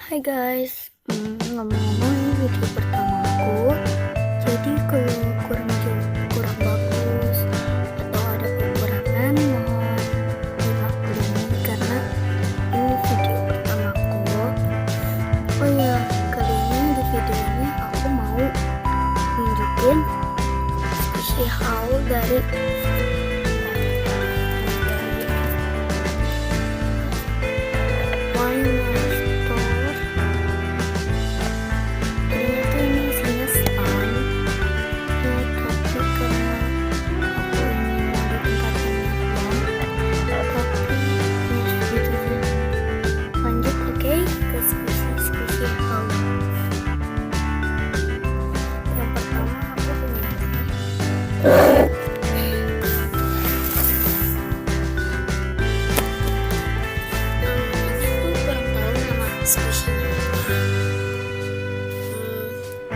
Hai guys, ngomong-ngomong ini video pertama aku. Jadi kalau kurang bagus atau ada kekurangan mohon dimaklumi karena ini video pertama aku. Oh ya, kali ini di video ini aku mau nunjukin isi haul dari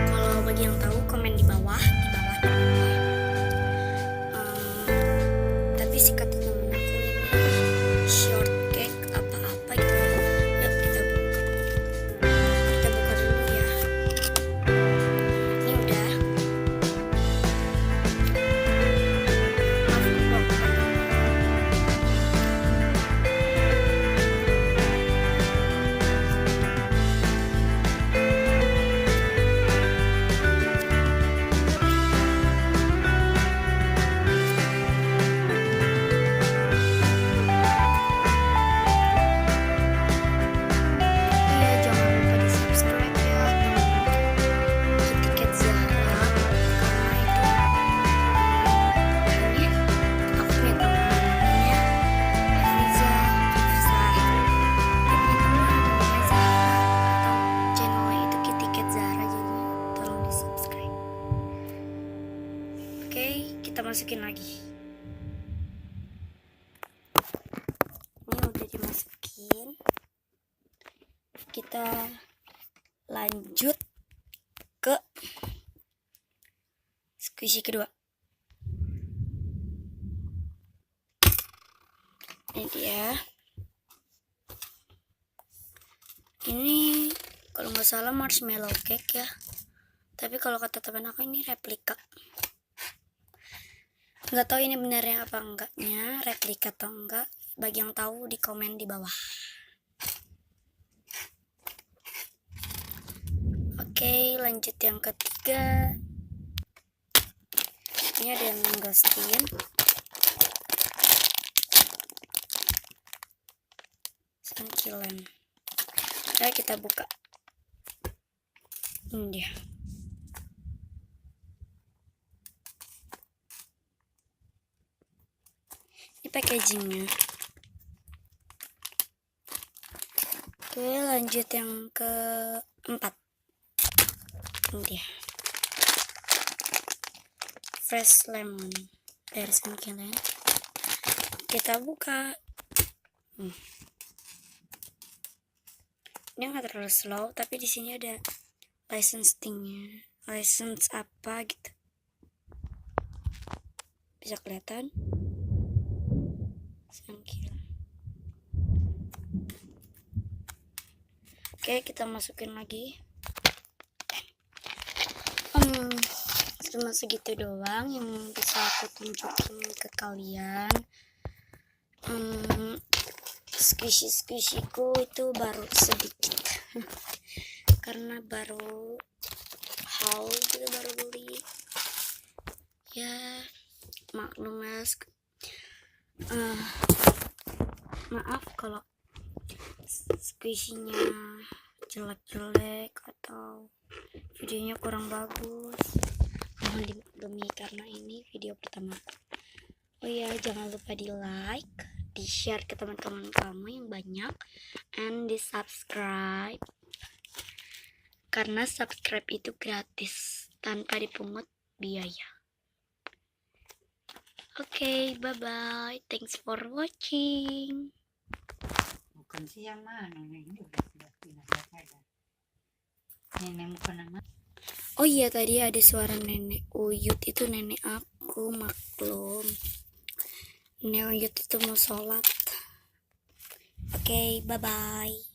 kalau bagi yang tahu komen di bawah tapi sih kata temen aku ini short cake apa gitu. Yuk kita buka dulu ya. Ini udah kita masukin lagi. Ini udah dimasukin. Kita lanjut ke squishy kedua. Ini dia. Ini kalau nggak salah marshmallow cake ya. Tapi kalau kata teman aku ini replika. Nggak tahu ini benernya apa enggaknya, replika atau enggak. Bagi yang tahu di komen di bawah. Oke, lanjut yang ketiga. Ini ada yang ghostin. Sangkilan. Ayo kita buka. Ini dia. Ini packagingnya. Oke, lanjut yang keempat. Ini dia. Fresh lemon dari Sangkilan. Kita buka. Ini nggak terlalu slow, tapi di sini ada licensingnya. License apa gitu? Bisa kelihatan? Sangkilan. Oke, kita masukin lagi. Cuma segitu doang yang bisa aku tunjukin ke kalian. Squishy-squishyku itu baru sedikit karena baru haul gitu, baru beli ya, maklum ya. Maaf kalau squishy-nya jelek-jelek atau videonya kurang bagus, mohon dimaklumi karena ini video pertama. Oh ya, jangan lupa di like, di share ke teman-teman kamu yang banyak, and di subscribe karena subscribe itu gratis tanpa dipungut biaya. Oke, bye-bye. Thanks for watching. Bukan sih yang mana ini udah pindah saja. Nenek bukan nama. Oh iya, tadi ada suara nenek Uyut, itu nenek aku, maklum. Nenek Uyut itu mau sholat. Oke, bye-bye.